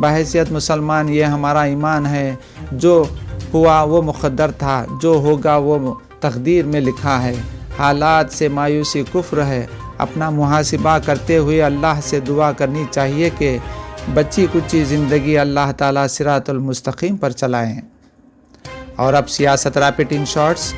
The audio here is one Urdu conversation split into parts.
بحیثیت مسلمان یہ ہمارا ایمان ہے، جو ہوا وہ مقدر تھا، جو ہوگا وہ تقدیر میں لکھا ہے۔ حالات سے مایوسی کفر ہے۔ اپنا محاسبہ کرتے ہوئے اللہ سے دعا کرنی چاہیے کہ بچی کچی زندگی اللہ تعالیٰ صراط المستقیم پر چلائیں۔ اور اب سیاست ریپڈ ان شارٹس۔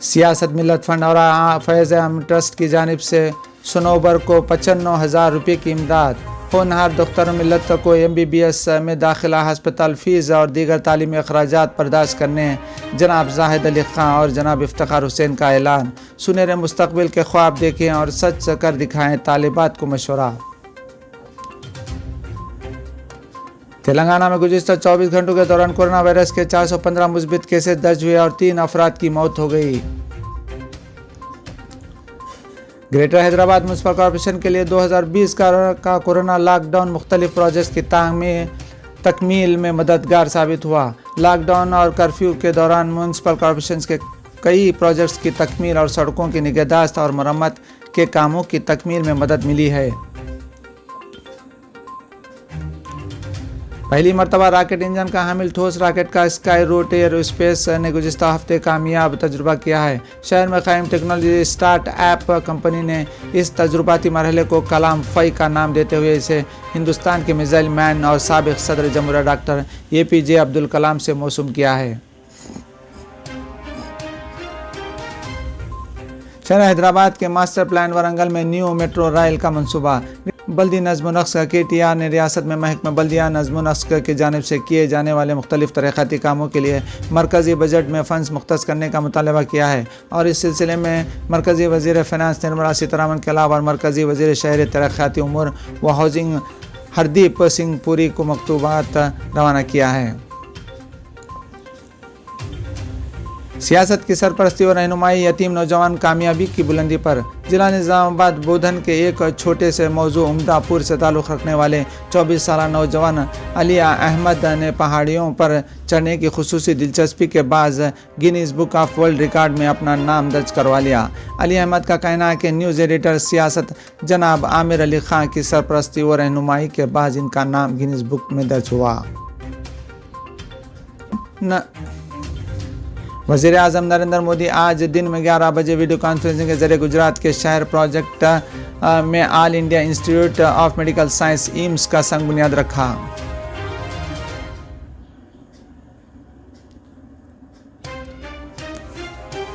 سیاست ملت فنڈ اور فیض عام ٹرسٹ کی جانب سے سنوبر کو 95,000 روپے کی امداد۔ ہونہار دختر ملت کو MBBS میں داخلہ، ہسپتال فیس اور دیگر تعلیمی اخراجات برداشت کرنے جناب زاہد علی خان اور جناب افتخار حسین کا اعلان۔ سنہرے مستقبل کے خواب دیکھیں اور سچ کر دکھائیں، طالبات کو مشورہ۔ تلنگانہ میں گزشتہ 24 گھنٹوں کے دوران کورونا وائرس کے 415 مثبت کیسز درج ہوئے اور 3 افراد کی موت ہو گئی۔ گریٹر حیدرآباد میونسپل کارپوریشن کے لیے 2020 کا کورونا لاک ڈاؤن مختلف پروجیکٹس کی تکمیل میں مددگار ثابت ہوا۔ لاک ڈاؤن اور کرفیو کے دوران میونسپل کارپوریشن کے کئی پروجیکٹس کی تکمیل اور سڑکوں کی نگہداشت اور مرمت کے کاموں کی تکمیل میں مدد ملی ہے۔ پہلی مرتبہ راکٹ انجن کا حامل ٹھوس راکٹ کا اسکائی روٹ ایئر اسپیس نے گزشتہ ہفتے کامیاب تجربہ کیا ہے۔ شہر میں قائم ٹیکنالوجی اسٹارٹ اپ کمپنی نے اس تجرباتی مرحلے کو کلام فائی کا نام دیتے ہوئے اسے ہندوستان کے میزائل مین اور سابق صدر جمہوریہ ڈاکٹر APJ عبدالکلام سے موسوم کیا ہے۔ شہر حیدرآباد کے ماسٹر پلان ورنگل میں نیو میٹرو ریل کا منصوبہ۔ بلدی نظم و نسق KTR نے ریاست میں محکمہ بلدیہ نظم و نسق کی جانب سے کیے جانے والے مختلف ترقیاتی کاموں کے لیے مرکزی بجٹ میں فنڈز مختص کرنے کا مطالبہ کیا ہے، اور اس سلسلے میں مرکزی وزیر فینانس نرملا سیتارمن کے علاوہ مرکزی وزیر شہری ترقیاتی امور و ہاؤسنگ ہردیپ سنگھ پوری کو مکتوبات روانہ کیا ہے۔ سیاست کی سرپرستی اور رہنمائی، یتیم نوجوان کامیابی کی بلندی پر۔ ضلع نظام آباد بودھن کے ایک چھوٹے سے موضوع عمدہ پور سے تعلق رکھنے والے 24 سالہ نوجوان علی احمد نے پہاڑیوں پر چڑھنے کی خصوصی دلچسپی کے باعث Guinness book of world record میں اپنا نام درج کروا لیا۔ علی احمد کا کہنا ہے کہ نیوز ایڈیٹر سیاست جناب عامر علی خان کی سرپرستی و رہنمائی کے بعد ان کا نام گینیز بک میں درج ہوا۔ وزیر اعظم نریندر مودی آج دن میں 11 بجے ویڈیو کانفرنسنگ کے ذریعے گجرات کے شہر پروجیکٹ میں all India institute of medical science AIIMS کا سنگ بنیاد رکھا۔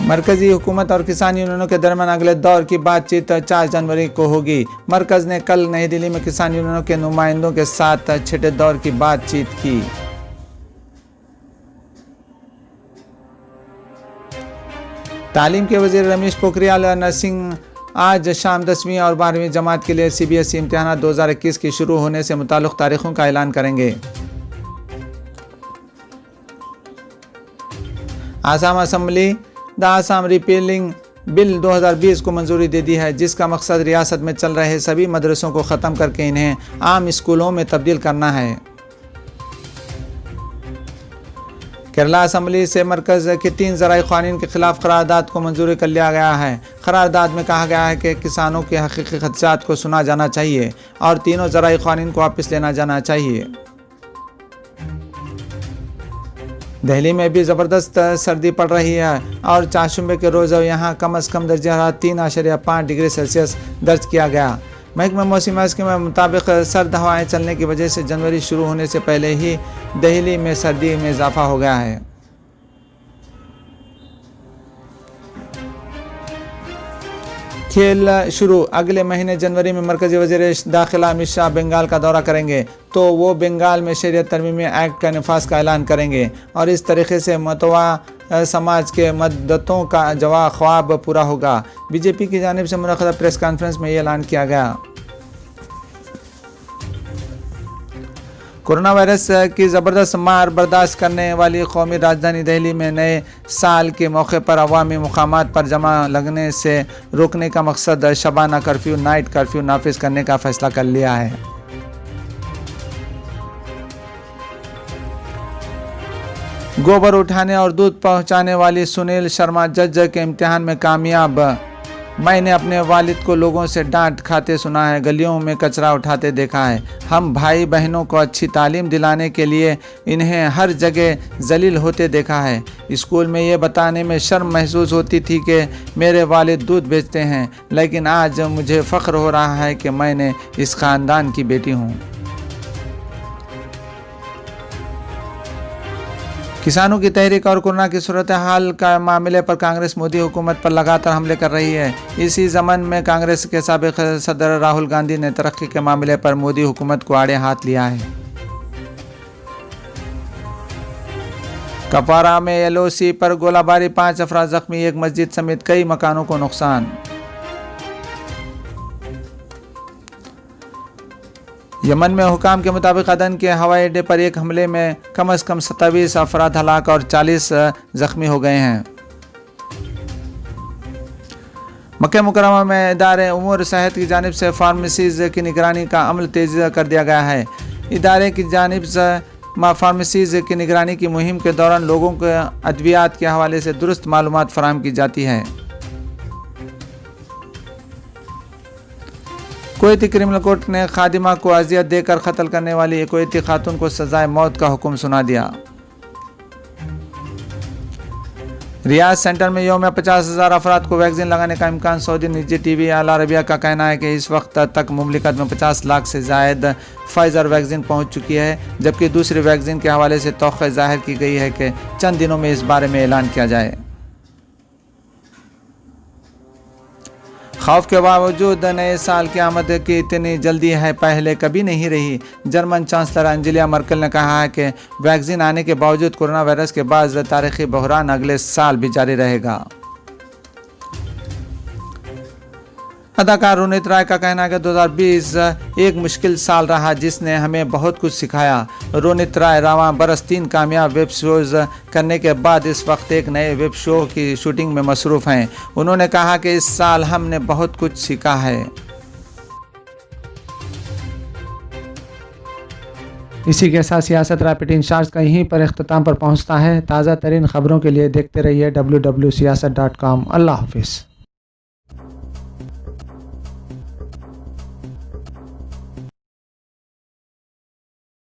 مرکزی حکومت اور کسان یونینوں کے درمیان اگلے دور کی بات چیت 4 جنوری کو ہوگی۔ مرکز نے کل نئی دہلی میں کسان یونینوں کے نمائندوں کے ساتھ چھٹے دور کی بات چیت کی۔ تعلیم کے وزیر رمیش پوکھریال نرسنگ آج شام 10ویں اور 12ویں جماعت کے لیے CBSE امتحانات 2021 کی شروع ہونے سے متعلق تاریخوں کا اعلان کریں گے۔ آسام اسمبلی دا آسام ریپیلنگ بل 2020 کو منظوری دے دی ہے، جس کا مقصد ریاست میں چل رہے سبھی مدرسوں کو ختم کر کے انہیں عام اسکولوں میں تبدیل کرنا ہے۔ کیرلا اسمبلی سے مرکز کے 3 زرعی قوانین کے خلاف قرارداد کو منظوری کر لیا گیا ہے۔ قرارداد میں کہا گیا ہے کہ کسانوں کے حقیقی خدشات کو سنا جانا چاہیے اور تینوں زرعی قوانین کو واپس لینا جانا چاہیے۔ دہلی میں بھی زبردست سردی پڑ رہی ہے اور چہارشنبے کے روز یہاں کم از کم درجہ حرارت 3.5 ڈگری سیلسیس درج کیا گیا۔ محکمہ موسمیات کے مطابق سرد ہوائیں چلنے کی وجہ سے جنوری شروع ہونے سے پہلے ہی دہلی میں سردی میں اضافہ ہو گیا ہے۔ کھیل شروع۔ اگلے مہینے جنوری میں مرکزی وزیر داخلہ امت شاہ بنگال کا دورہ کریں گے تو وہ بنگال میں شہریت ترمیمی ایکٹ کا نفاذ کا اعلان کریں گے اور اس طریقے سے متنوع سماج کے مدتوں کا خواب پورا ہوگا۔ BJP کی جانب سے منعقدہ پریس کانفرنس میں یہ اعلان کیا گیا۔ کورونا وائرس کی زبردست مار برداشت کرنے والی قومی راجدھانی دہلی میں نئے سال کے موقع پر عوامی مقامات پر جمع لگنے سے روکنے کا مقصد شبانہ کرفیو نائٹ کرفیو نافذ کرنے کا فیصلہ کر لیا ہے۔ گوبر اٹھانے اور دودھ پہنچانے والی سنیل شرما جج کے امتحان میں کامیاب۔ میں نے اپنے والد کو لوگوں سے ڈانٹ کھاتے سنا ہے، گلیوں میں کچرا اٹھاتے دیکھا ہے۔ ہم بھائی بہنوں کو اچھی تعلیم دلانے کے لیے انہیں ہر جگہ ذلیل ہوتے دیکھا ہے۔ اسکول میں یہ بتانے میں شرم محسوس ہوتی تھی کہ میرے والد دودھ بیچتے ہیں، لیکن آج مجھے فخر ہو رہا ہے کہ میں نے اس خاندان کی بیٹی ہوں۔ کسانوں کی تحریک اور کورونا کی صورتحال کا معاملے پر کانگریس مودی حکومت پر لگاتار حملے کر رہی ہے۔ اسی ضمن میں کانگریس کے سابق صدر راہل گاندھی نے ترقی کے معاملے پر مودی حکومت کو آڑے ہاتھ لیا ہے۔ کپوارہ میں LOC پر گولہ باری، 5 افراد زخمی، ایک مسجد سمیت کئی مکانوں کو نقصان۔ یمن میں حکام کے مطابق عدن کے ہوائی اڈے پر ایک حملے میں کم از کم 27 افراد ہلاک اور 40 زخمی ہو گئے ہیں۔ مکہ مکرمہ میں ادارے امور صحت کی جانب سے فارمیسیز کی نگرانی کا عمل تیز کر دیا گیا ہے۔ ادارے کی جانب سے فارمیسیز کی نگرانی کی مہم کے دوران لوگوں کو ادویات کے حوالے سے درست معلومات فراہم کی جاتی ہے۔ کویتی کرمنل کورٹ نے خادمہ کو اذیت دے کر قتل کرنے والی ایک کویتی خاتون کو سزائے موت کا حکم سنا دیا۔ ریاض سینٹر میں یوم 50,000 افراد کو ویکسین لگانے کا امکان۔ سعودی نجی ٹی وی العربیہ کا کہنا ہے کہ اس وقت تک مملکت میں 50 لاکھ سے زائد فائزر ویکسین پہنچ چکی ہے، جبکہ دوسری ویکسین کے حوالے سے توقع ظاہر کی گئی ہے کہ چند دنوں میں اس بارے میں اعلان کیا جائے۔ خوف کے باوجود نئے سال کی آمد کی اتنی جلدی ہے پہلے کبھی نہیں رہی۔ جرمن چانسلر انجیلا مرکل نے کہا ہے کہ ویکسین آنے کے باوجود کورونا وائرس کے بعد تاریخی بحران اگلے سال بھی جاری رہے گا۔ اداکار رونت رائے کا کہنا ہے کہ 2020 ایک مشکل سال رہا جس نے ہمیں بہت کچھ سکھایا۔ رونت رائے رواں برس 3 کامیاب ویب شوز کرنے کے بعد اس وقت ایک نئے ویب شو کی شوٹنگ میں مصروف ہیں۔ انہوں نے کہا کہ اس سال ہم نے بہت کچھ سیکھا ہے۔ اسی کے ساتھ سیاست ریپڈ انشارج کا یہیں پر اختتام پر پہنچتا ہے۔ تازہ ترین خبروں کے لیے دیکھتے رہیے www.siyasat.com۔ اللہ حافظ۔